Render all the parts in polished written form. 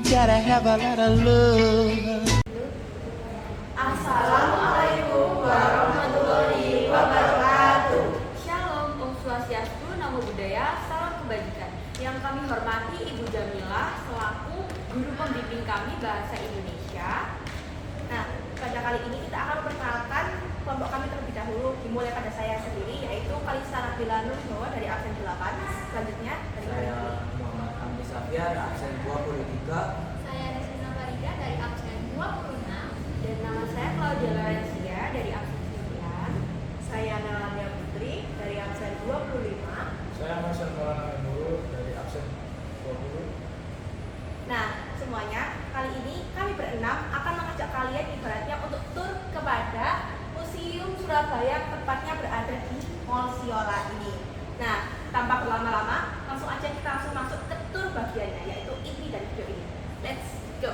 gotta have a lot of love. Assalamualaikum warahmatullahi wabarakatuh. Shalom, Om Swastiastu, Namo Buddhaya, salam kebajikan. Yang kami hormati Ibu Jamilah selaku guru pembimbing kami bahasa Indonesia. Nah, pada kali ini kita akan memperkenalkan kelompok kami terlebih dahulu, dimulai pada saya sendiri, yaitu Kalista Nabila Nurhowa dari absen 8. Selanjutnya dari Saya Muhammad Hamdi Safiyar, absen 23. Saya Resina Farida dari absen 26. dan nama saya Claudia Lorencia dari absen 9. Saya Nalania Putri dari absen 25. Saya Marcel Maulana Nurul dari absen 20. Nah, semuanya, kali ini kami berenam akan mengajak kalian ibaratnya untuk tur kepada Museum Surabaya, tepatnya berada di Mall Siola ini. Nah, tanpa berlama-lama, langsung aja kita langsung masuk ke tur bagiannya, yaitu inti dari video ini. Let's go!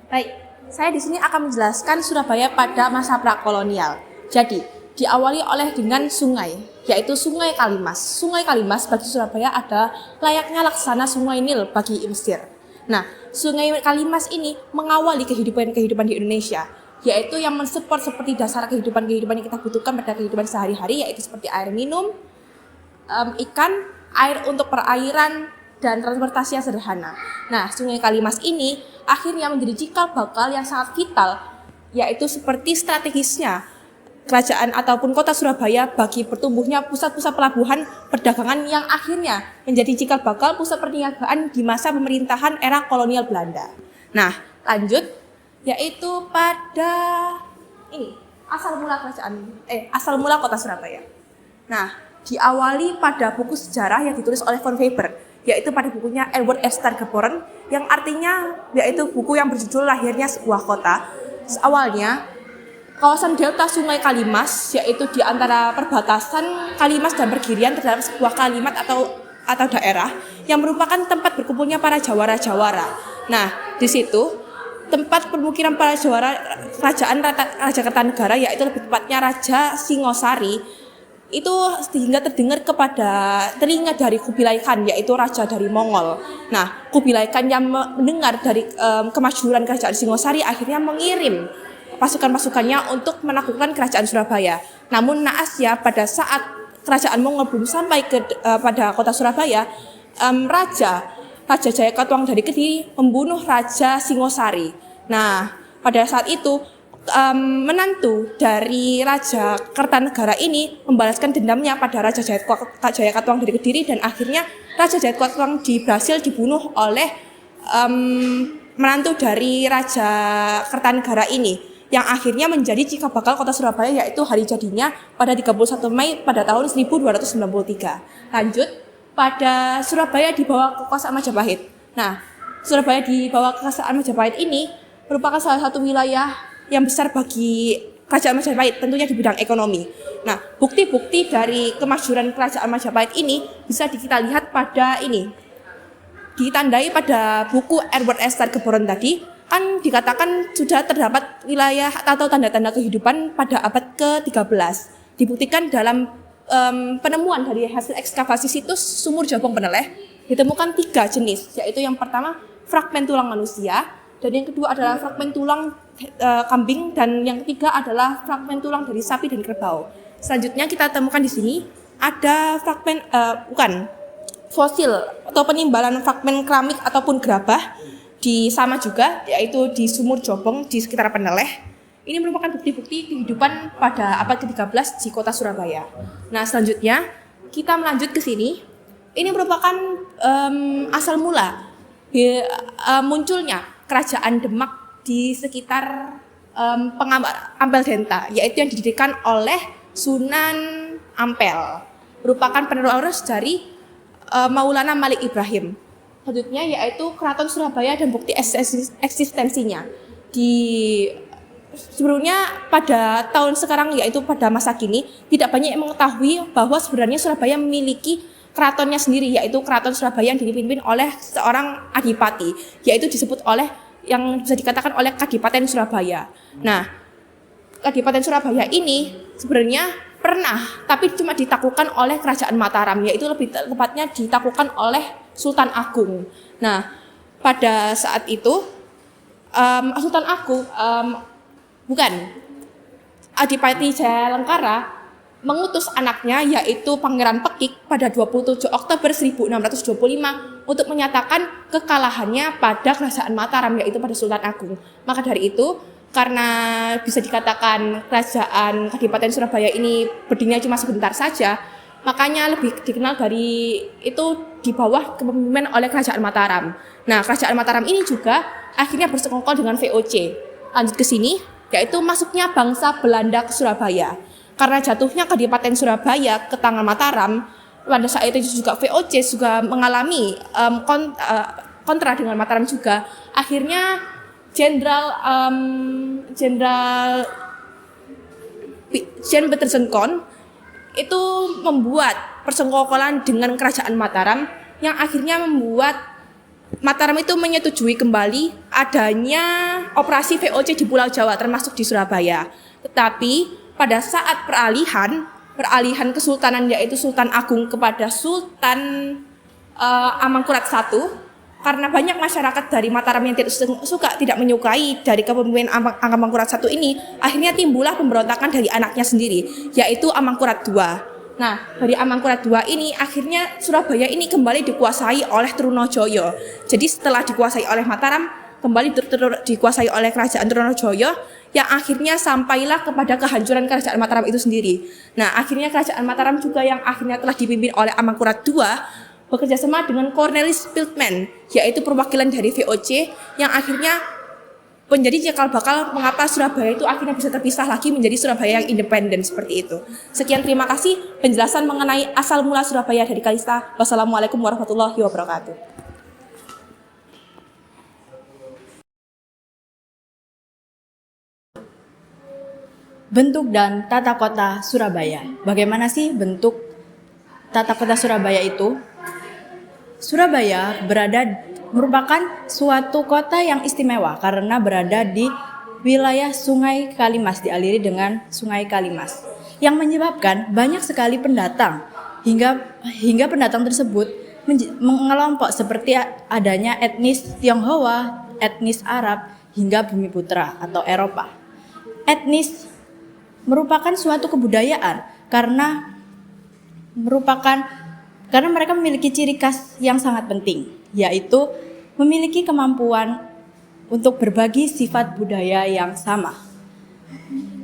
Baik, saya di sini akan menjelaskan Surabaya pada masa prakolonial. Jadi, diawali oleh dengan sungai, yaitu Sungai Kalimas. Sungai Kalimas bagi Surabaya adalah layaknya laksana Sungai Nil bagi Mesir. Nah, Sungai Kalimas ini mengawali kehidupan di Indonesia, yaitu yang mensupport seperti dasar kehidupan yang kita butuhkan pada kehidupan sehari-hari, yaitu seperti air minum, ikan, air untuk perairan, dan transportasi yang sederhana. Nah, Sungai Kalimas ini akhirnya menjadi cikal bakal yang sangat vital, yaitu seperti strategisnya kerajaan ataupun kota Surabaya bagi bertumbuhnya pusat-pusat pelabuhan perdagangan yang akhirnya menjadi cikal bakal pusat perniagaan di masa pemerintahan era kolonial Belanda. Nah, lanjut, yaitu pada ini asal mula kota Surabaya. Nah, diawali pada buku sejarah yang ditulis oleh von Weber, yaitu pada bukunya Edward F. Stargeboren, yang artinya yaitu buku yang berjudul Lahirnya Sebuah Kota. Awalnya kawasan delta Sungai Kalimas, yaitu di antara perbatasan Kalimas dan Pergirian, terdapat sebuah kalimat atau daerah yang merupakan tempat berkumpulnya para jawara-jawara. Nah, di situ tempat permukiman para jawara kerajaan Raja Kertanegara, yaitu lebih tepatnya Raja Singosari, itu sehingga terdengar kepada telinga dari Kubilai Khan, yaitu raja dari Mongol. Nah, Kubilai Khan yang mendengar dari kemajuran kerajaan Singosari akhirnya mengirim pasukan-pasukannya untuk menaklukkan kerajaan Surabaya. Namun naasnya pada saat kerajaan Mongol belum sampai pada kota Surabaya, Raja Jayakatwang dari Kediri membunuh Raja Singosari. Nah, pada saat itu menantu dari Raja Kertanegara ini membalaskan dendamnya pada Raja Jayakatwang dari Kediri, dan akhirnya Raja Jayakatwang berhasil dibunuh oleh menantu dari Raja Kertanegara ini, yang akhirnya menjadi cikal bakal kota Surabaya, yaitu hari jadinya pada 31 Mei pada tahun 1293. Lanjut, pada Surabaya dibawa kekuasaan Majapahit. Nah, Surabaya dibawa kekuasaan Majapahit ini merupakan salah satu wilayah yang besar bagi kerajaan Majapahit, tentunya di bidang ekonomi. Nah, bukti-bukti dari kemajuran kerajaan Majapahit ini bisa kita lihat pada ini. Ditandai pada buku Edward S. Stargeboren tadi, kan dikatakan sudah terdapat wilayah atau tanda-tanda kehidupan pada abad ke-13. Dibuktikan dalam penemuan dari hasil ekskavasi situs sumur Jabong Peneleh, ditemukan 3 jenis, yaitu yang pertama fragmen tulang manusia, dan yang kedua adalah fragmen tulang kambing, dan yang ketiga adalah fragmen tulang dari sapi dan kerbau. Selanjutnya kita temukan di sini ada fragmen fosil atau penimbalan fragmen keramik ataupun gerabah sama juga, yaitu di sumur Jobong di sekitar Peneleh. Ini merupakan bukti-bukti kehidupan pada abad ke-13 di kota Surabaya. Nah, selanjutnya kita melanjut ke sini. Ini merupakan asal mula munculnya kerajaan Demak di sekitar Ampel Denta, yaitu yang didirikan oleh Sunan Ampel, merupakan penerus dari Maulana Malik Ibrahim. Selanjutnya yaitu Keraton Surabaya dan bukti eksistensinya. Sebelumnya pada tahun sekarang, yaitu pada masa kini, tidak banyak yang mengetahui bahwa sebenarnya Surabaya memiliki keratonnya sendiri, yaitu Keraton Surabaya yang dipimpin oleh seorang adipati, yaitu disebut oleh yang bisa dikatakan oleh Kadipaten Surabaya. Nah, Kadipaten Surabaya ini sebenarnya Pernah, tapi cuma ditaklukkan oleh Kerajaan Mataram, yaitu lebih tepatnya ditaklukkan oleh Sultan Agung. Nah, pada saat itu Sultan Agung bukan Adipati Jayalengkara mengutus anaknya yaitu Pangeran Pekik pada 27 Oktober 1625 untuk menyatakan kekalahannya pada Kerajaan Mataram, yaitu pada Sultan Agung. Maka dari itu, karena bisa dikatakan kerajaan Kadipaten Surabaya ini berdirinya cuma sebentar saja, makanya lebih dikenal dari itu di bawah kepemimpinan oleh Kerajaan Mataram. Nah, Kerajaan Mataram ini juga akhirnya bersekongkol dengan VOC. Lanjut ke sini, yaitu masuknya bangsa Belanda ke Surabaya. Karena jatuhnya Kadipaten Surabaya ke tangan Mataram, pada saat itu juga VOC juga mengalami kontra dengan Mataram juga. Akhirnya Jenderal Jean Petersenkon itu membuat persekongkolan dengan Kerajaan Mataram yang akhirnya membuat Mataram itu menyetujui kembali adanya operasi VOC di Pulau Jawa termasuk di Surabaya. Tetapi pada saat peralihan kesultanan yaitu Sultan Agung kepada Sultan Amangkurat I, karena banyak masyarakat dari Mataram yang tidak menyukai dari kepemimpinan Amangkurat I ini, akhirnya timbullah pemberontakan dari anaknya sendiri, yaitu Amangkurat II. Nah, dari Amangkurat II ini akhirnya Surabaya ini kembali dikuasai oleh Trunojoyo. Jadi setelah dikuasai oleh Mataram, kembali dikuasai oleh Kerajaan Trunojoyo, yang akhirnya sampailah kepada kehancuran Kerajaan Mataram itu sendiri. Nah, akhirnya Kerajaan Mataram juga yang akhirnya telah dipimpin oleh Amangkurat II bekerja sama dengan Cornelis Piltman, yaitu perwakilan dari VOC yang akhirnya menjadi cikal bakal mengapa Surabaya itu akhirnya bisa terpisah lagi menjadi Surabaya yang independen seperti itu. Sekian, terima kasih penjelasan mengenai asal mula Surabaya dari Kalista. Wassalamualaikum warahmatullahi wabarakatuh. Bentuk dan tata kota Surabaya. Bagaimana sih bentuk tata kota Surabaya itu? Surabaya merupakan suatu kota yang istimewa karena berada di wilayah Sungai Kalimas, dialiri dengan Sungai Kalimas, yang menyebabkan banyak sekali pendatang hingga pendatang tersebut mengelompok seperti adanya etnis Tionghoa, etnis Arab, hingga Bumiputra atau Eropa. Etnis merupakan suatu kebudayaan karena mereka memiliki ciri khas yang sangat penting, yaitu memiliki kemampuan untuk berbagi sifat budaya yang sama.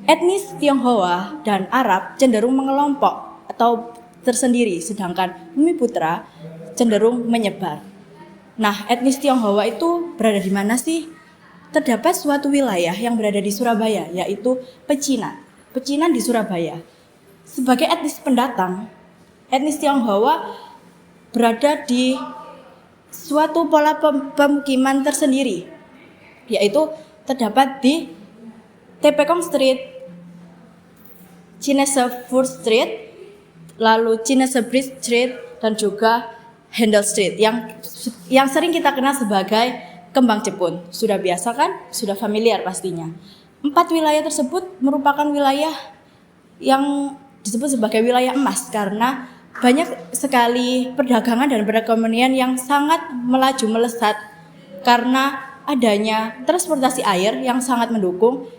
Etnis Tionghoa dan Arab cenderung mengelompok atau tersendiri, sedangkan Bumiputra cenderung menyebar. Nah, etnis Tionghoa itu berada di mana sih? Terdapat suatu wilayah yang berada di Surabaya, yaitu Pecinan di Surabaya. Sebagai etnis pendatang, etnis Tionghoa berada di suatu pola pemukiman tersendiri, yaitu terdapat di Tepekong Street, Cinesefur Street, lalu Cinesebridge Street, dan juga Handel Street yang sering kita kenal sebagai Kembang Jepun. Sudah biasa kan? Sudah familiar pastinya. 4 wilayah tersebut merupakan wilayah yang disebut sebagai wilayah emas karena banyak sekali perdagangan dan perekonomian yang sangat melaju melesat karena adanya transportasi air yang sangat mendukung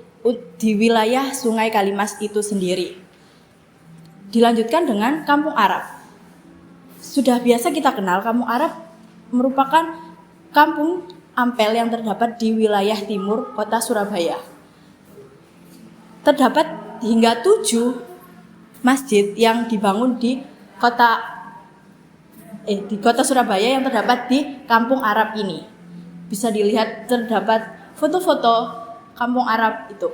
di wilayah Sungai Kalimas itu sendiri. Dilanjutkan dengan Kampung Arab. Sudah biasa kita kenal, Kampung Arab merupakan kampung ampel yang terdapat di wilayah timur kota Surabaya. Terdapat hingga 7 masjid yang dibangun di kota Surabaya yang terdapat di Kampung Arab ini. Bisa dilihat terdapat foto-foto Kampung Arab itu.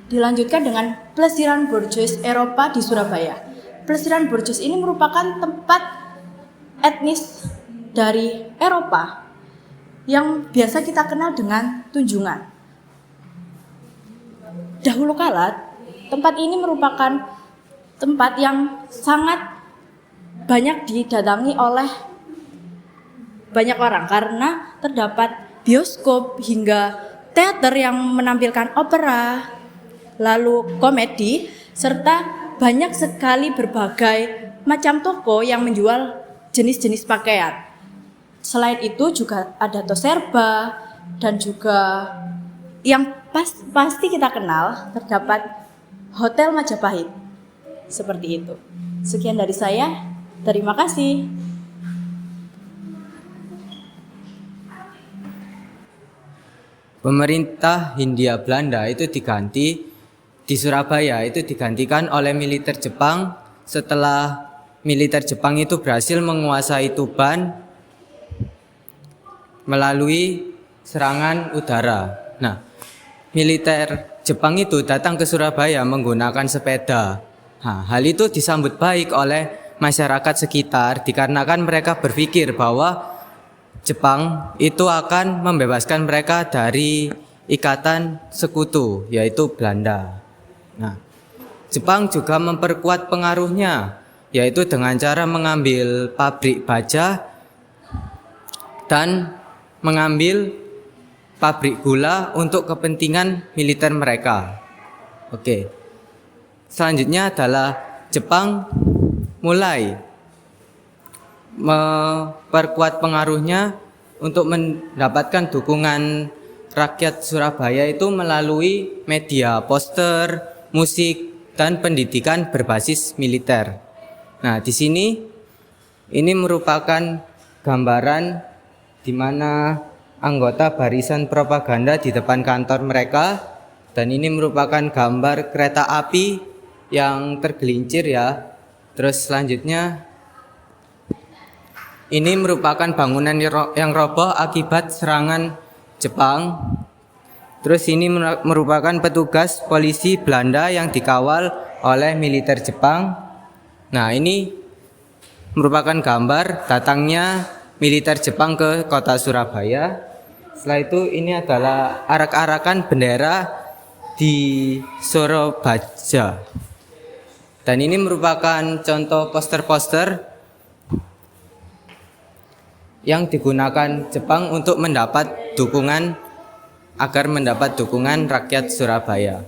Dilanjutkan dengan Plesiran Borges Eropa di Surabaya. Plesiran Borges ini merupakan tempat etnis dari Eropa yang biasa kita kenal dengan Tunjungan. Dahulu kala, tempat ini merupakan tempat yang sangat banyak didatangi oleh banyak orang karena terdapat bioskop hingga teater yang menampilkan opera, lalu komedi, serta banyak sekali berbagai macam toko yang menjual jenis-jenis pakaian. Selain itu juga ada Toserba dan juga yang pasti kita kenal terdapat Hotel Majapahit. Seperti itu. Sekian dari saya. Terima kasih. Pemerintah Hindia Belanda itu diganti di Surabaya itu digantikan oleh militer Jepang setelah militer Jepang itu berhasil menguasai Tuban melalui serangan udara. Nah, militer Jepang itu datang ke Surabaya menggunakan sepeda. Nah, hal itu disambut baik oleh masyarakat sekitar dikarenakan mereka berpikir bahwa Jepang itu akan membebaskan mereka dari ikatan sekutu, yaitu Belanda. Nah, Jepang juga memperkuat pengaruhnya, yaitu dengan cara mengambil pabrik baja dan mengambil pabrik gula untuk kepentingan militer mereka. Oke. Selanjutnya adalah Jepang mulai memperkuat pengaruhnya untuk mendapatkan dukungan rakyat Surabaya itu melalui media, poster, musik, dan pendidikan berbasis militer. Nah, di sini ini merupakan gambaran di mana anggota barisan propaganda di depan kantor mereka, dan ini merupakan gambar kereta api yang tergelincir ya. Terus selanjutnya ini merupakan bangunan yang roboh akibat serangan Jepang. Terus ini merupakan petugas polisi Belanda yang dikawal oleh militer Jepang. Nah, ini merupakan gambar datangnya militer Jepang ke kota Surabaya. Setelah itu ini adalah arak-arakan bendera di Surabaya. Dan ini merupakan contoh poster-poster yang digunakan Jepang untuk mendapat dukungan rakyat Surabaya.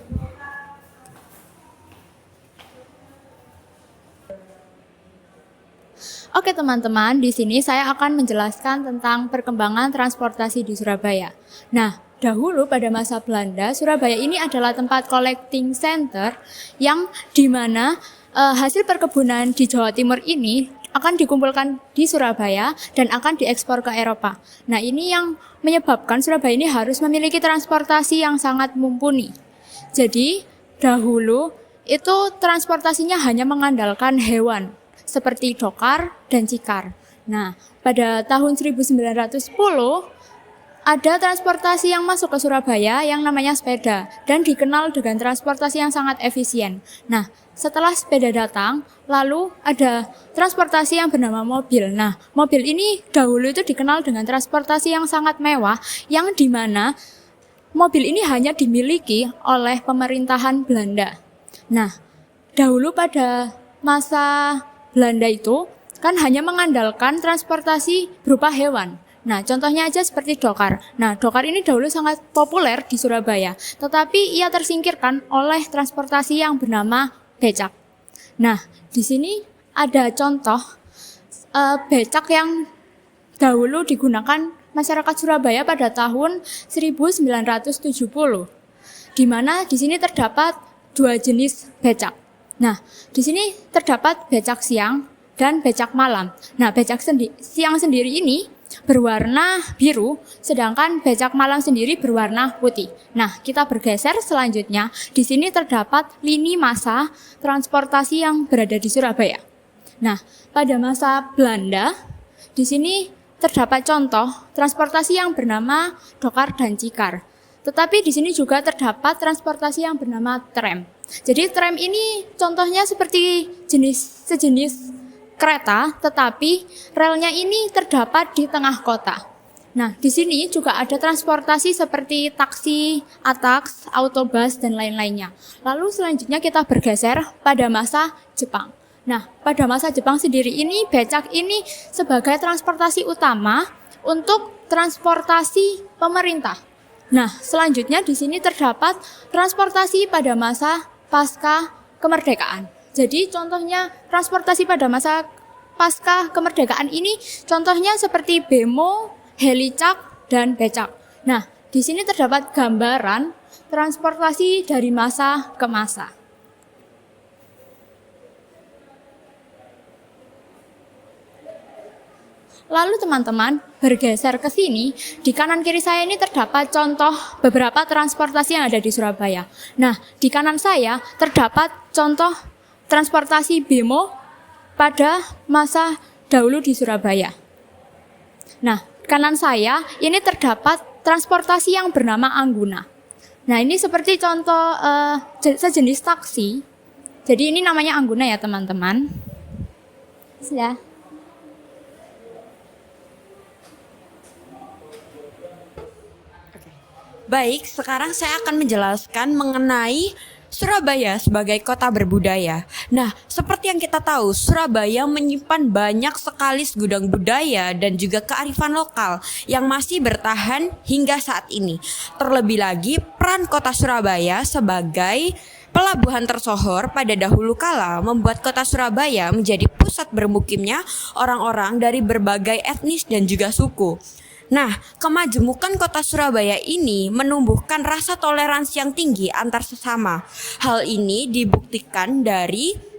Oke teman-teman, di sini saya akan menjelaskan tentang perkembangan transportasi di Surabaya. Nah, dahulu pada masa Belanda, Surabaya ini adalah tempat collecting center yang dimana hasil perkebunan di Jawa Timur ini akan dikumpulkan di Surabaya dan akan diekspor ke Eropa. Nah, ini yang menyebabkan Surabaya ini harus memiliki transportasi yang sangat mumpuni. Jadi, dahulu itu transportasinya hanya mengandalkan hewan seperti dokar dan cikar. Nah, pada tahun 1910 ada transportasi yang masuk ke Surabaya yang namanya sepeda dan dikenal dengan transportasi yang sangat efisien. Nah, setelah sepeda datang, lalu ada transportasi yang bernama mobil. Nah, mobil ini dahulu itu dikenal dengan transportasi yang sangat mewah, yang dimana mobil ini hanya dimiliki oleh pemerintahan Belanda. Nah, dahulu pada masa Belanda itu kan hanya mengandalkan transportasi berupa hewan. Nah, contohnya aja seperti dokar. Nah, dokar ini dahulu sangat populer di Surabaya, tetapi ia tersingkirkan oleh transportasi yang bernama becak. Nah, di sini ada contoh becak yang dahulu digunakan masyarakat Surabaya pada tahun 1970, di mana di sini terdapat dua jenis becak. Nah, di sini terdapat becak siang dan becak malam. Nah, becak siang sendiri ini berwarna biru, sedangkan becak malam sendiri berwarna putih. Nah, kita bergeser selanjutnya. Di sini terdapat lini masa transportasi yang berada di Surabaya. Nah, pada masa Belanda, di sini terdapat contoh transportasi yang bernama dokar dan cikar. Tetapi di sini juga terdapat transportasi yang bernama tram. Jadi tram ini contohnya seperti sejenis kereta, tetapi relnya ini terdapat di tengah kota. Nah, di sini juga ada transportasi seperti taksi, ataks, autobus, dan lain-lainnya. Lalu selanjutnya kita bergeser pada masa Jepang. Nah, pada masa Jepang sendiri ini, becak ini sebagai transportasi utama untuk transportasi pemerintah. Nah, selanjutnya di sini terdapat transportasi pada masa pasca kemerdekaan. Jadi contohnya transportasi pada masa pasca kemerdekaan ini contohnya seperti bemo, helicak, dan becak. Nah, di sini terdapat gambaran transportasi dari masa ke masa. Lalu teman-teman bergeser ke sini, di kanan kiri saya ini terdapat contoh beberapa transportasi yang ada di Surabaya. Nah, di kanan saya terdapat contoh transportasi bemo pada masa dahulu di Surabaya. Nah, kanan saya ini terdapat transportasi yang bernama Angguna. Nah, ini seperti contoh sejenis taksi. Jadi ini namanya Angguna ya teman-teman. Ya. Baik, sekarang saya akan menjelaskan mengenai Surabaya sebagai kota berbudaya. Nah, seperti yang kita tahu, Surabaya menyimpan banyak sekali gudang budaya dan juga kearifan lokal yang masih bertahan hingga saat ini. Terlebih lagi, peran kota Surabaya sebagai pelabuhan tersohor pada dahulu kala membuat kota Surabaya menjadi pusat bermukimnya orang-orang dari berbagai etnis dan juga suku. Nah, kemajemukan kota Surabaya ini menumbuhkan rasa toleransi yang tinggi antar sesama. Hal ini dibuktikan dari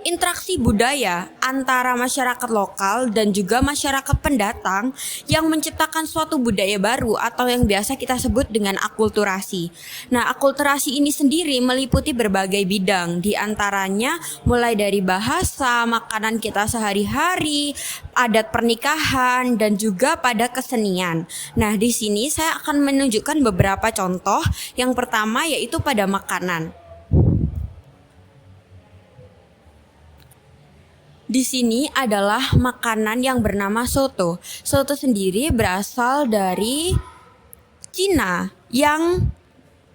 interaksi budaya antara masyarakat lokal dan juga masyarakat pendatang yang menciptakan suatu budaya baru atau yang biasa kita sebut dengan akulturasi. Nah, akulturasi ini sendiri meliputi berbagai bidang, di antaranya mulai dari bahasa, makanan kita sehari-hari, adat pernikahan, dan juga pada kesenian. Nah, di sini saya akan menunjukkan beberapa contoh. Yang pertama yaitu pada makanan. Di sini adalah makanan yang bernama soto. Soto sendiri berasal dari Cina yang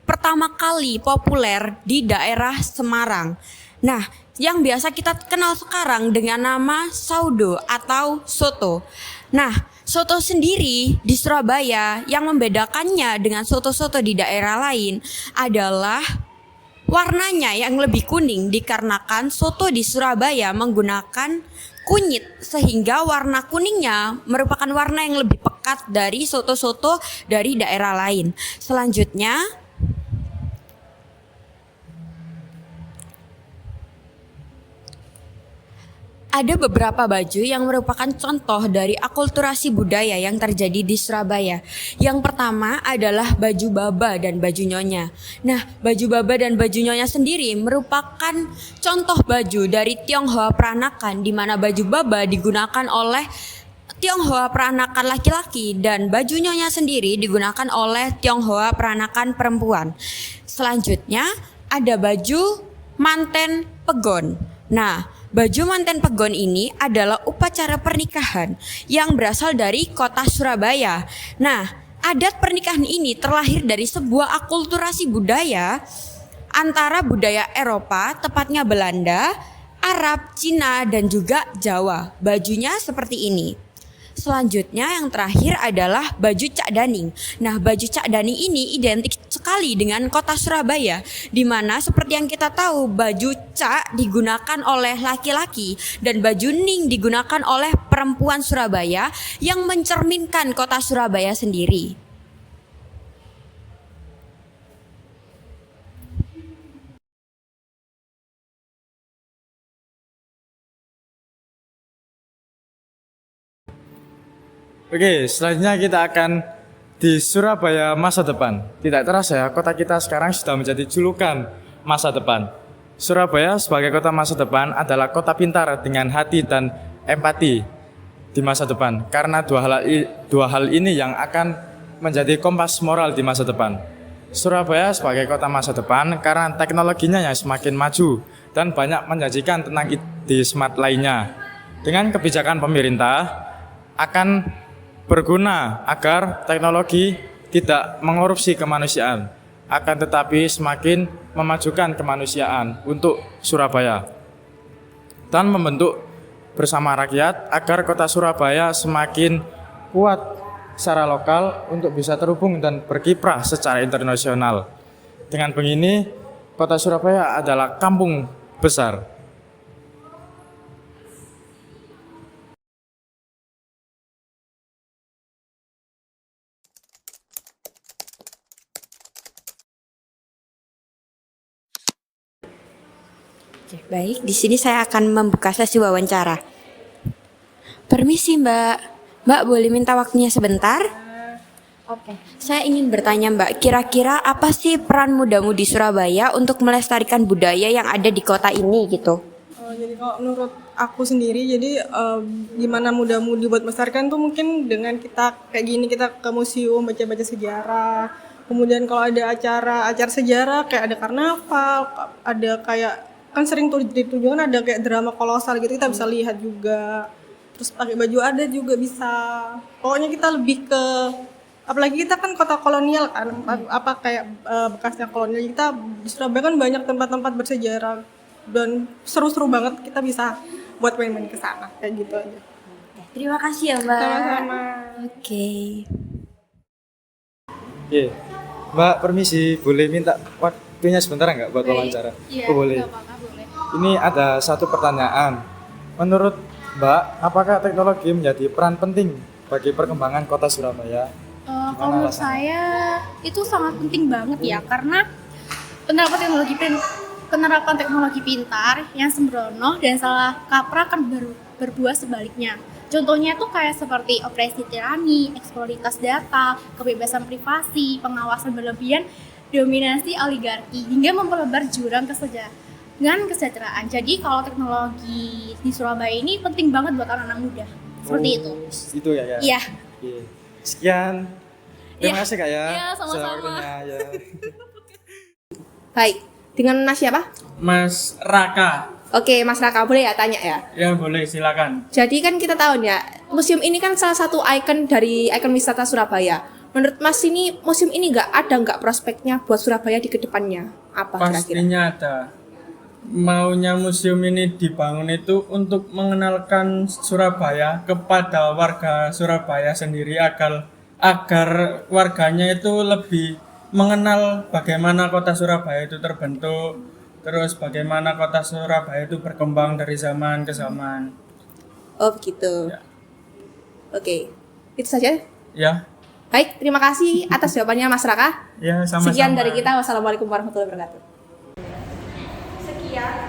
pertama kali populer di daerah Semarang. Nah, yang biasa kita kenal sekarang dengan nama saudo atau soto. Nah, soto sendiri di Surabaya yang membedakannya dengan soto-soto di daerah lain adalah warnanya yang lebih kuning dikarenakan soto di Surabaya menggunakan kunyit sehingga warna kuningnya merupakan warna yang lebih pekat dari soto-soto dari daerah lain. Selanjutnya ada beberapa baju yang merupakan contoh dari akulturasi budaya yang terjadi di Surabaya. Yang pertama adalah baju baba dan baju nyonya. Nah, baju baba dan baju nyonya sendiri merupakan contoh baju dari Tionghoa peranakan, di mana baju baba digunakan oleh Tionghoa peranakan laki-laki dan baju nyonya sendiri digunakan oleh Tionghoa peranakan perempuan. Selanjutnya ada baju manten pegon. Nah, baju manten pegon ini adalah upacara pernikahan yang berasal dari kota Surabaya. Nah, adat pernikahan ini terlahir dari sebuah akulturasi budaya antara budaya Eropa, tepatnya Belanda, Arab, Cina, dan juga Jawa. Bajunya seperti ini. Selanjutnya yang terakhir adalah baju Cak Daning. Nah, baju Cak Daning ini identik sekali dengan kota Surabaya, di mana seperti yang kita tahu baju Cak digunakan oleh laki-laki dan baju Ning digunakan oleh perempuan Surabaya yang mencerminkan kota Surabaya sendiri. Oke, selanjutnya kita akan di Surabaya masa depan. Tidak terasa ya, kota kita sekarang sudah menjadi julukan masa depan. Surabaya sebagai kota masa depan adalah kota pintar dengan hati dan empati di masa depan. Karena dua hal ini yang akan menjadi kompas moral di masa depan. Surabaya sebagai kota masa depan karena teknologinya yang semakin maju dan banyak menjanjikan tentang ide smart lainnya. Dengan kebijakan pemerintah akan berguna agar teknologi tidak mengorupsi kemanusiaan, akan tetapi semakin memajukan kemanusiaan untuk Surabaya dan membentuk bersama rakyat agar kota Surabaya semakin kuat secara lokal untuk bisa terhubung dan berkiprah secara internasional. Dengan begini, kota Surabaya adalah kampung besar. Oke, baik, di sini saya akan membuka sesi wawancara. Permisi Mbak, Mbak boleh minta waktunya sebentar? Oke, saya ingin bertanya Mbak, kira-kira apa sih peran muda-mudi Surabaya untuk melestarikan budaya yang ada di kota ini gitu? Jadi kalau menurut aku sendiri, jadi gimana muda-mudi buat melestarikan tuh mungkin dengan kita kayak gini, kita ke museum baca-baca sejarah. Kemudian kalau ada acara sejarah kayak ada karnaval, ada kayak kan sering tuh di Tunjungan ada kayak drama kolosal gitu, kita bisa lihat juga. Terus pakai baju adat juga bisa. Pokoknya kita lebih ke, apalagi kita kan kota kolonial kan, apa kayak bekasnya kolonial. Kita di Surabaya kan banyak tempat-tempat bersejarah dan seru-seru banget, kita bisa buat main-main ke sana kayak gitu aja. Terima kasih ya Mbak. Sama-sama. Oke. Oke, Mbak permisi, boleh minta waktunya sebentar nggak buat wawancara? Iya, Oh, boleh. apa-apa, boleh. Ini ada satu pertanyaan. Menurut Mbak, apakah teknologi menjadi peran penting bagi perkembangan kota Surabaya? Kalau menurut saya itu sangat penting banget ya, karena penerapan teknologi pintar yang sembrono dan salah kaprah akan berbuah sebaliknya. Contohnya tuh kayak seperti operasi tirani, eksploitasi data, kebebasan privasi, pengawasan berlebihan, dominasi oligarki, hingga memperlebar jurang kesejahteraan. Jadi kalau teknologi di Surabaya ini penting banget buat anak-anak muda. Seperti itu. Itu ya, ya? Iya. Oke. Sekian. Terima Iya. kasih Kak ya. Iya, sama-sama. Sudah waktunya, ya. Baik, dengan Mas siapa? Mas Raka. Oke, Mas Raka, boleh ya tanya ya? Ya boleh, silakan. Jadi kan kita tahu ya, museum ini kan salah satu ikon dari ikon wisata Surabaya. Menurut Mas ini, museum ini nggak prospeknya buat Surabaya di kedepannya? Apa kira-kira? Pastinya ada. Maunya museum ini dibangun itu untuk mengenalkan Surabaya kepada warga Surabaya sendiri agar warganya itu lebih mengenal bagaimana kota Surabaya itu terbentuk, terus bagaimana kota Surabaya itu berkembang dari zaman ke zaman. Oh begitu. Ya. Oke, itu saja. Ya, Baik, terima kasih atas jawabannya Mas Raka. ya sama-sama. Sekian dari kita. Wassalamualaikum warahmatullahi wabarakatuh. Sekian